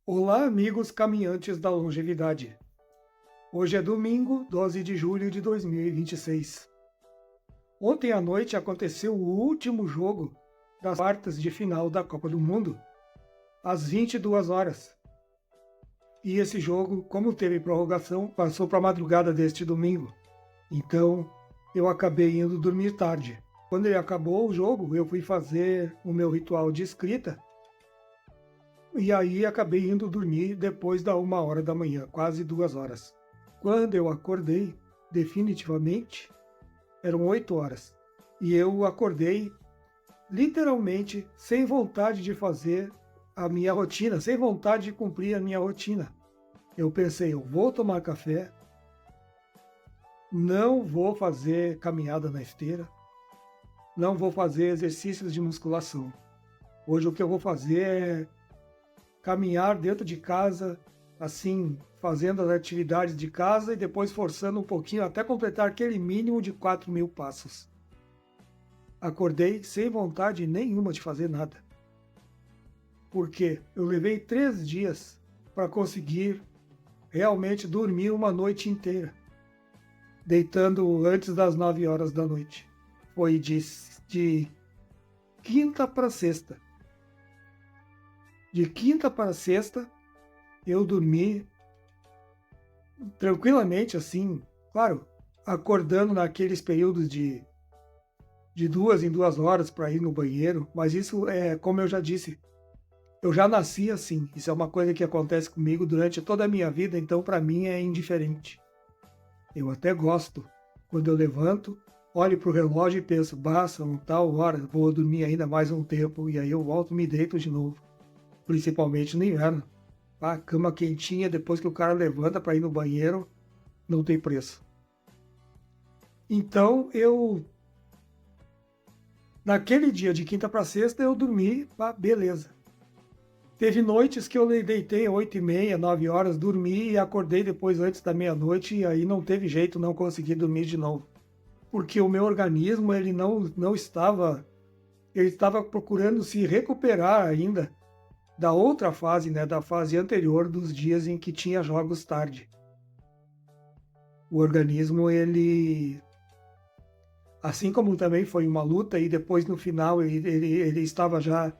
Olá, amigos caminhantes da longevidade. Hoje é domingo, 12 de julho de 2026. Ontem à noite aconteceu o último jogo das quartas de final da Copa do Mundo, às 22 horas. E esse jogo, como teve prorrogação, passou para a madrugada deste domingo. Então, eu acabei indo dormir tarde. Quando ele acabou o jogo, eu fui fazer o meu ritual de escrita. E aí acabei indo dormir depois da 1 hora da manhã, quase 2 horas. Quando eu acordei, definitivamente, eram 8 horas. E eu acordei literalmente sem vontade de fazer a minha rotina, sem vontade de cumprir a minha rotina. Eu pensei, eu vou tomar café, não vou fazer caminhada na esteira, não vou fazer exercícios de musculação. Hoje o que eu vou fazer é caminhar dentro de casa, assim, fazendo as atividades de casa e depois forçando um pouquinho até completar aquele mínimo de 4.000 passos. Acordei sem vontade nenhuma de fazer nada. Porque eu levei 3 dias para conseguir realmente dormir uma noite inteira, deitando antes das 9 horas da noite. Foi de quinta para sexta. De quinta para sexta, eu dormi tranquilamente, assim, claro, acordando naqueles períodos de 2 em 2 horas para ir no banheiro, mas isso é, como eu já disse, eu já nasci assim, isso é uma coisa que acontece comigo durante toda a minha vida, então para mim é indiferente. Eu até gosto, quando eu levanto, olho para o relógio e penso, basta, tal hora, vou dormir ainda mais um tempo, e aí eu volto e me deito de novo, principalmente no inverno. A cama quentinha, depois que o cara levanta para ir no banheiro, não tem preço. Então, naquele dia de quinta para sexta, eu dormi, beleza. Teve noites que eu deitei 8h30, 9 horas, dormi e acordei depois antes da meia-noite e aí não teve jeito, não consegui dormir de novo. Porque o meu organismo, ele não estava, ele estava procurando se recuperar ainda da outra fase, né, da fase anterior dos dias em que tinha jogos tarde. O organismo, ele, assim como também foi uma luta e depois no final ele estava já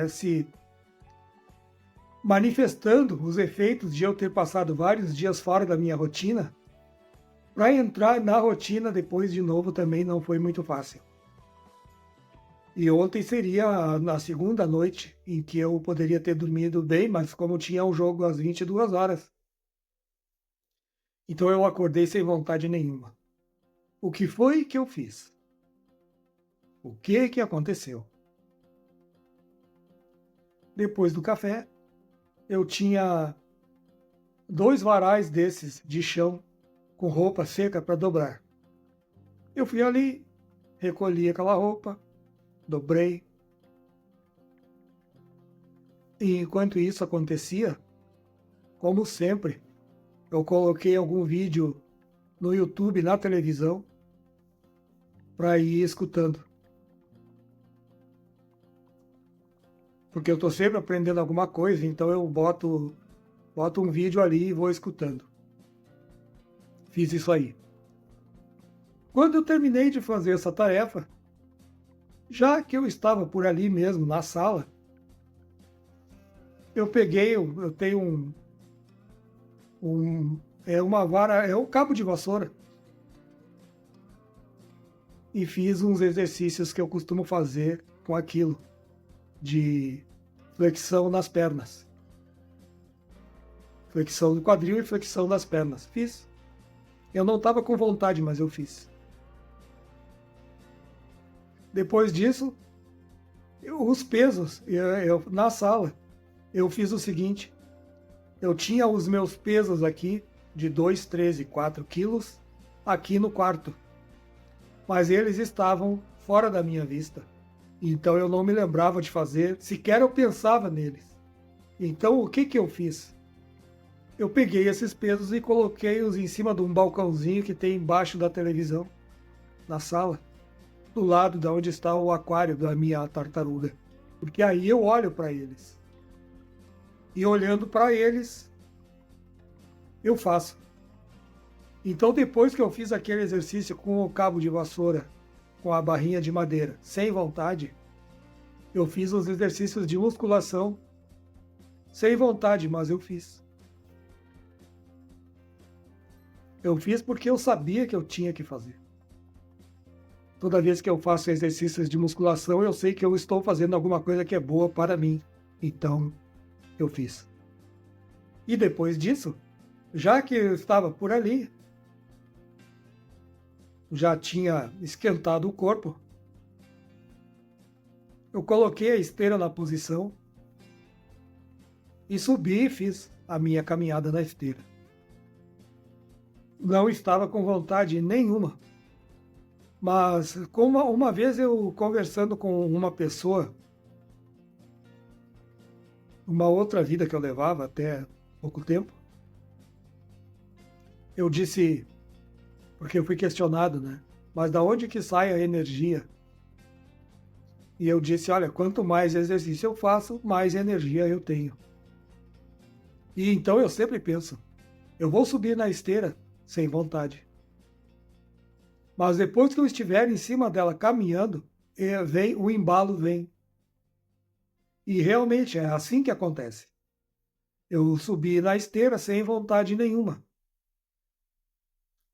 se manifestando os efeitos de eu ter passado vários dias fora da minha rotina, para entrar na rotina depois de novo também não foi muito fácil. E ontem seria na segunda noite em que eu poderia ter dormido bem, mas como tinha um jogo às 22 horas, então eu acordei sem vontade nenhuma. O que foi que eu fiz? O que que aconteceu? Depois do café, eu tinha 2 varais desses de chão com roupa seca para dobrar. Eu fui ali, recolhi aquela roupa, dobrei. E enquanto isso acontecia, como sempre, eu coloquei algum vídeo no YouTube, na televisão, para ir escutando. Porque eu estou sempre aprendendo alguma coisa, então eu boto um vídeo ali e vou escutando. Fiz isso aí. Quando eu terminei de fazer essa tarefa, já que eu estava por ali mesmo, na sala, eu peguei, eu tenho uma vara, é um cabo de vassoura, e fiz uns exercícios que eu costumo fazer com aquilo, de flexão nas pernas. Flexão do quadril e flexão das pernas. Fiz. Eu não estava com vontade, mas eu fiz. Depois disso, os pesos, na sala, eu fiz o seguinte. Eu tinha os meus pesos aqui, de 2, 3 e 4 quilos, aqui no quarto. Mas eles estavam fora da minha vista. Então eu não me lembrava de fazer, sequer eu pensava neles. Então o que que eu fiz? Eu peguei esses pesos e coloquei-os em cima de um balcãozinho que tem embaixo da televisão, na sala, do lado de onde está o aquário da minha tartaruga. Porque aí eu olho para eles. e olhando para eles, eu faço. Então, depois que eu fiz aquele exercício com o cabo de vassoura, com a barrinha de madeira, sem vontade, eu fiz os exercícios de musculação sem vontade, mas eu fiz. Eu fiz porque eu sabia que eu tinha que fazer. Toda vez que eu faço exercícios de musculação, eu sei que eu estou fazendo alguma coisa que é boa para mim. Então, eu fiz. E depois disso, já que eu estava por ali, já tinha esquentado o corpo, eu coloquei a esteira na posição e subi e fiz a minha caminhada na esteira. Não estava com vontade nenhuma. Mas como uma vez eu conversando com uma pessoa, uma outra vida que eu levava até pouco tempo, eu disse, porque eu fui questionado, né? Mas da onde que sai a energia? E eu disse, olha, quanto mais exercício eu faço, mais energia eu tenho. E então eu sempre penso, eu vou subir na esteira sem vontade. Mas depois que eu estiver em cima dela caminhando, vem o embalo vem. E realmente é assim que acontece. Eu subi na esteira sem vontade nenhuma.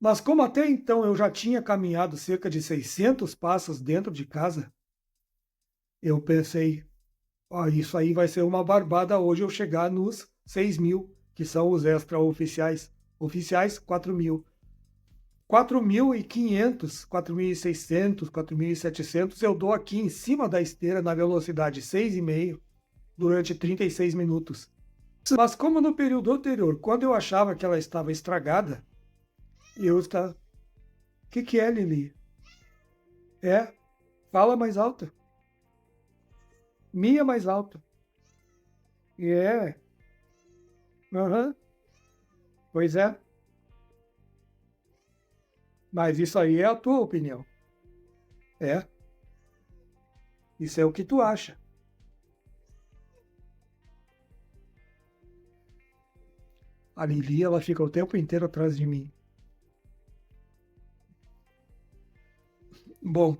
Mas como até então eu já tinha caminhado cerca de 600 passos dentro de casa, eu pensei, isso aí vai ser uma barbada hoje eu chegar nos 6.000, que são os extra-oficiais. Oficiais, 4.000. 4.500, 4.600, 4.700 eu dou aqui em cima da esteira na velocidade 6,5 durante 36 minutos. Mas como no período anterior, quando eu achava que ela estava estragada, eu estava... O que é, Lili? Fala mais alto. Minha mais alto. Aham. Pois é. Mas isso aí é a tua opinião. É. Isso é o que tu acha. A Lili, ela fica o tempo inteiro atrás de mim. Bom,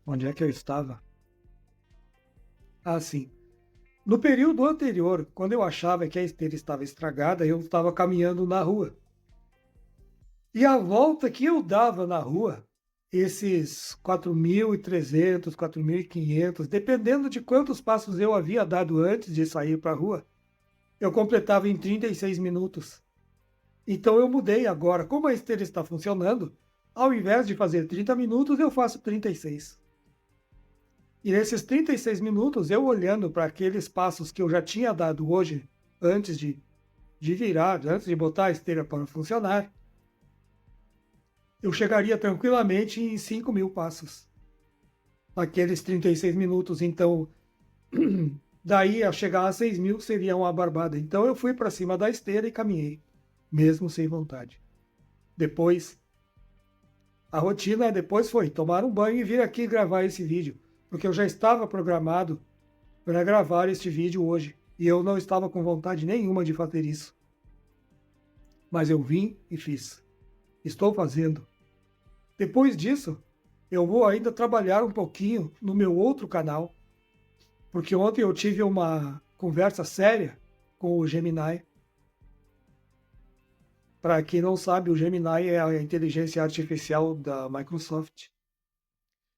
onde é que eu estava? Ah, sim. No período anterior, quando eu achava que a esteira estava estragada, eu estava caminhando na rua. E a volta que eu dava na rua, esses 4.300, 4.500, dependendo de quantos passos eu havia dado antes de sair para a rua, eu completava em 36 minutos. Então eu mudei agora. Como a esteira está funcionando, ao invés de fazer 30 minutos, eu faço 36. E nesses 36 minutos, eu olhando para aqueles passos que eu já tinha dado hoje, antes de virar, antes de botar a esteira para funcionar, eu chegaria tranquilamente em 5.000 passos. Naqueles 36 minutos, então, daí a chegar a 6.000 seria uma barbada. Então eu fui para cima da esteira e caminhei, mesmo sem vontade. Depois, a rotina depois foi tomar um banho e vir aqui gravar esse vídeo, porque eu já estava programado para gravar este vídeo hoje, e eu não estava com vontade nenhuma de fazer isso. Mas eu vim e fiz. Estou fazendo. Depois disso, eu vou ainda trabalhar um pouquinho no meu outro canal, porque ontem eu tive uma conversa séria com o Gemini. Para quem não sabe, o Gemini é a inteligência artificial da Microsoft.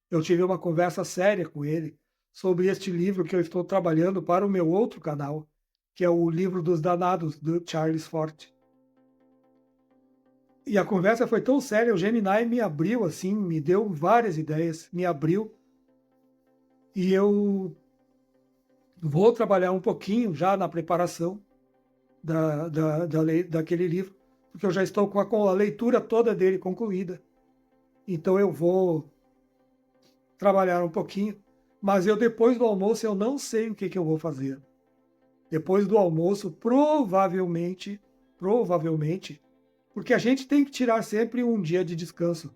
Eu tive uma conversa séria com ele sobre este livro que eu estou trabalhando para o meu outro canal, que é o Livro dos Danados, do Charles Fort. E a conversa foi tão séria, o Gemini me abriu assim, me deu várias ideias, me abriu. E eu vou trabalhar um pouquinho já na preparação daquele livro, porque eu já estou com a leitura toda dele concluída. Então eu vou trabalhar um pouquinho, mas depois do almoço eu não sei o que eu vou fazer. Depois do almoço, provavelmente, porque a gente tem que tirar sempre um dia de descanso.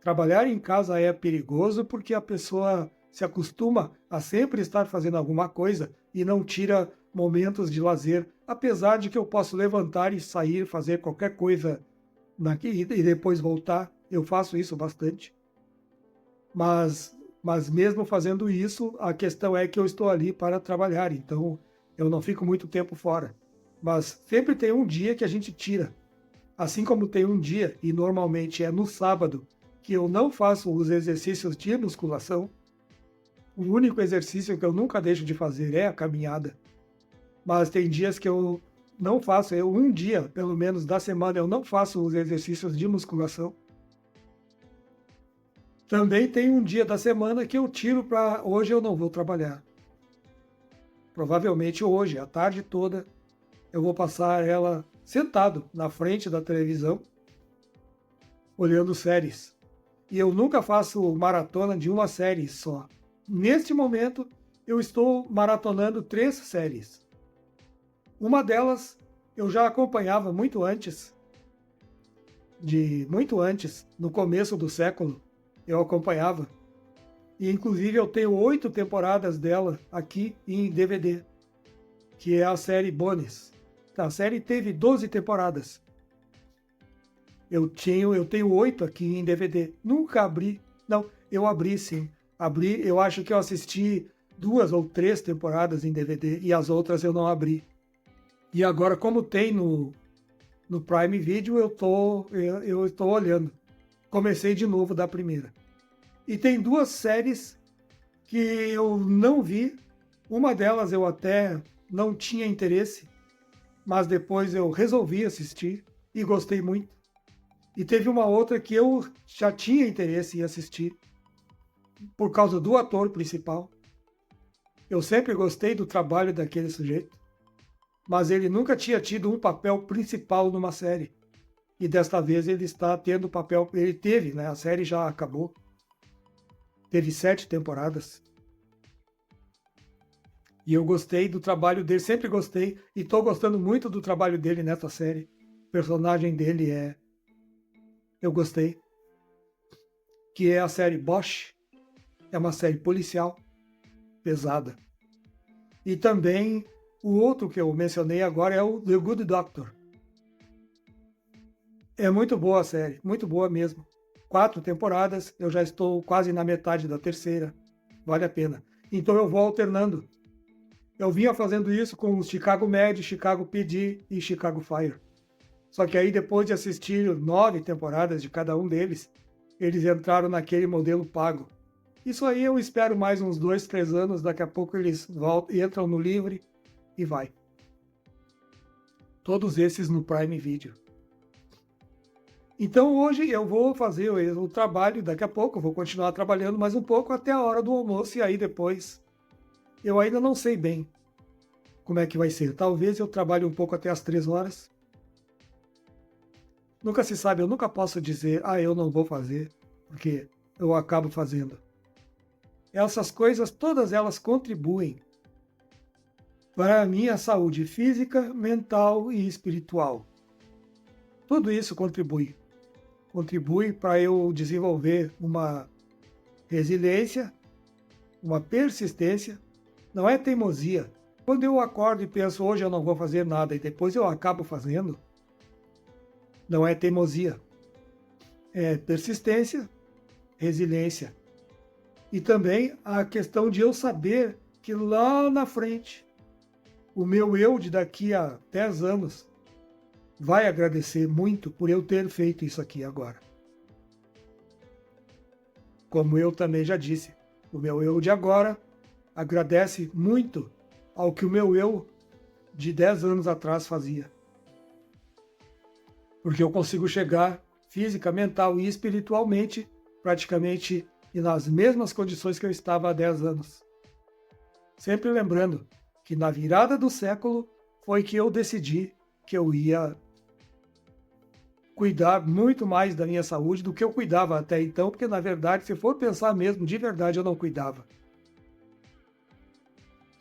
Trabalhar em casa é perigoso porque a pessoa se acostuma a sempre estar fazendo alguma coisa e não tira momentos de lazer, apesar de que eu posso levantar e sair, fazer qualquer coisa e depois voltar. Eu faço isso bastante. Mas mesmo fazendo isso, a questão é que eu estou ali para trabalhar, então eu não fico muito tempo fora. Mas sempre tem um dia que a gente tira. Assim como tem um dia, e normalmente é no sábado, que eu não faço os exercícios de musculação. O único exercício que eu nunca deixo de fazer é a caminhada. Mas tem dias que eu não faço, um dia, pelo menos, da semana, eu não faço os exercícios de musculação. Também tem um dia da semana que eu tiro para hoje eu não vou trabalhar. Provavelmente hoje, a tarde toda, eu vou passar ela sentado na frente da televisão, olhando séries. E eu nunca faço maratona de uma série só. Neste momento, eu estou maratonando 3 séries. Uma delas eu já acompanhava muito antes, no começo do século, eu acompanhava. E inclusive eu tenho 8 temporadas dela aqui em DVD, que é a série Bones. A série teve 12 temporadas. Eu tenho 8 aqui em DVD. Nunca abri. Não, eu abri sim. Abri, eu acho que eu assisti 2 ou 3 temporadas em DVD e as outras eu não abri. E agora, como tem no Prime Video, eu estou olhando. Comecei de novo da primeira. E tem 2 séries que eu não vi. Uma delas eu até não tinha interesse, mas depois eu resolvi assistir e gostei muito. E teve uma outra que eu já tinha interesse em assistir, por causa do ator principal. Eu sempre gostei do trabalho daquele sujeito, mas ele nunca tinha tido um papel principal numa série. E desta vez ele está tendo papel, ele teve, né? A série já acabou. Teve 7 temporadas. E eu gostei do trabalho dele, sempre gostei, e estou gostando muito do trabalho dele nessa série. O personagem dele eu gostei. Que é a série Bosch. É uma série policial, pesada. E também o outro que eu mencionei agora é o The Good Doctor. É muito boa a série, muito boa mesmo. 4 temporadas, eu já estou quase na metade da terceira. Vale a pena. Então eu vou alternando. Eu vinha fazendo isso com o Chicago Med, Chicago PD e Chicago Fire. Só que aí depois de assistir 9 temporadas de cada um deles, eles entraram naquele modelo pago. Isso aí eu espero mais uns 2, 3 anos, daqui a pouco eles entram no livre e vai. Todos esses no Prime Video. Então hoje eu vou fazer o trabalho, daqui a pouco eu vou continuar trabalhando mais um pouco até a hora do almoço e aí depois eu ainda não sei bem como é que vai ser. Talvez eu trabalhe um pouco até as 3 horas. Nunca se sabe, eu nunca posso dizer, eu não vou fazer, porque eu acabo fazendo. Essas coisas, todas elas contribuem para a minha saúde física, mental e espiritual. Tudo isso contribui. Contribui para eu desenvolver uma resiliência, uma persistência. Não é teimosia. Quando eu acordo e penso, hoje eu não vou fazer nada, e depois eu acabo fazendo, não é teimosia. É persistência, resiliência. E também a questão de eu saber que lá na frente, o meu eu de daqui a 10 anos vai agradecer muito por eu ter feito isso aqui agora. Como eu também já disse, o meu eu de agora agradece muito ao que o meu eu de 10 anos atrás fazia. Porque eu consigo chegar física, mental e espiritualmente praticamente nas mesmas condições que eu estava há 10 anos. Sempre lembrando que na virada do século foi que eu decidi que eu ia cuidar muito mais da minha saúde do que eu cuidava até então, porque na verdade, se for pensar mesmo, de verdade eu não cuidava.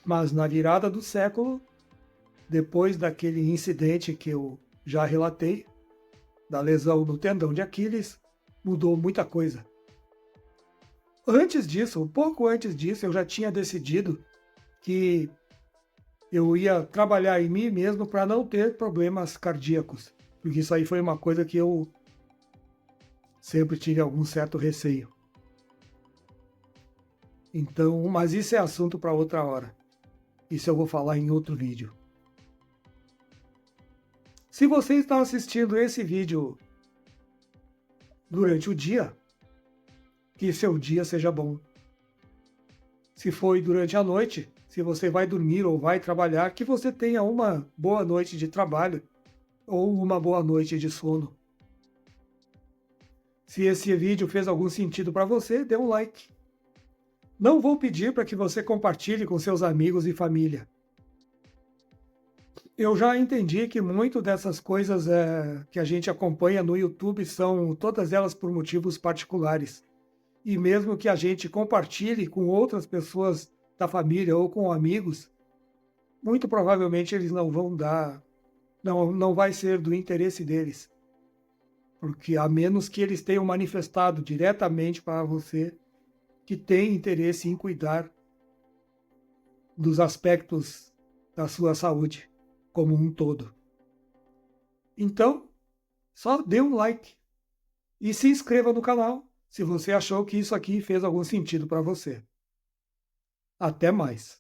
Mas na virada do século, depois daquele incidente que eu já relatei, da lesão no tendão de Aquiles, mudou muita coisa. Antes disso, um pouco antes disso, eu já tinha decidido que eu ia trabalhar em mim mesmo para não ter problemas cardíacos, porque isso aí foi uma coisa que eu sempre tive algum certo receio. Então, mas isso é assunto para outra hora. Isso eu vou falar em outro vídeo. Se você está assistindo esse vídeo durante o dia, que seu dia seja bom. Se foi durante a noite, se você vai dormir ou vai trabalhar, que você tenha uma boa noite de trabalho ou uma boa noite de sono. Se esse vídeo fez algum sentido para você, dê um like. Não vou pedir para que você compartilhe com seus amigos e família. Eu já entendi que muito dessas coisas que a gente acompanha no YouTube são todas elas por motivos particulares. E mesmo que a gente compartilhe com outras pessoas da família ou com amigos, muito provavelmente eles não vão dar, não vai ser do interesse deles. Porque a menos que eles tenham manifestado diretamente para você que tem interesse em cuidar dos aspectos da sua saúde como um todo. Então, só dê um like e se inscreva no canal se você achou que isso aqui fez algum sentido para você. Até mais!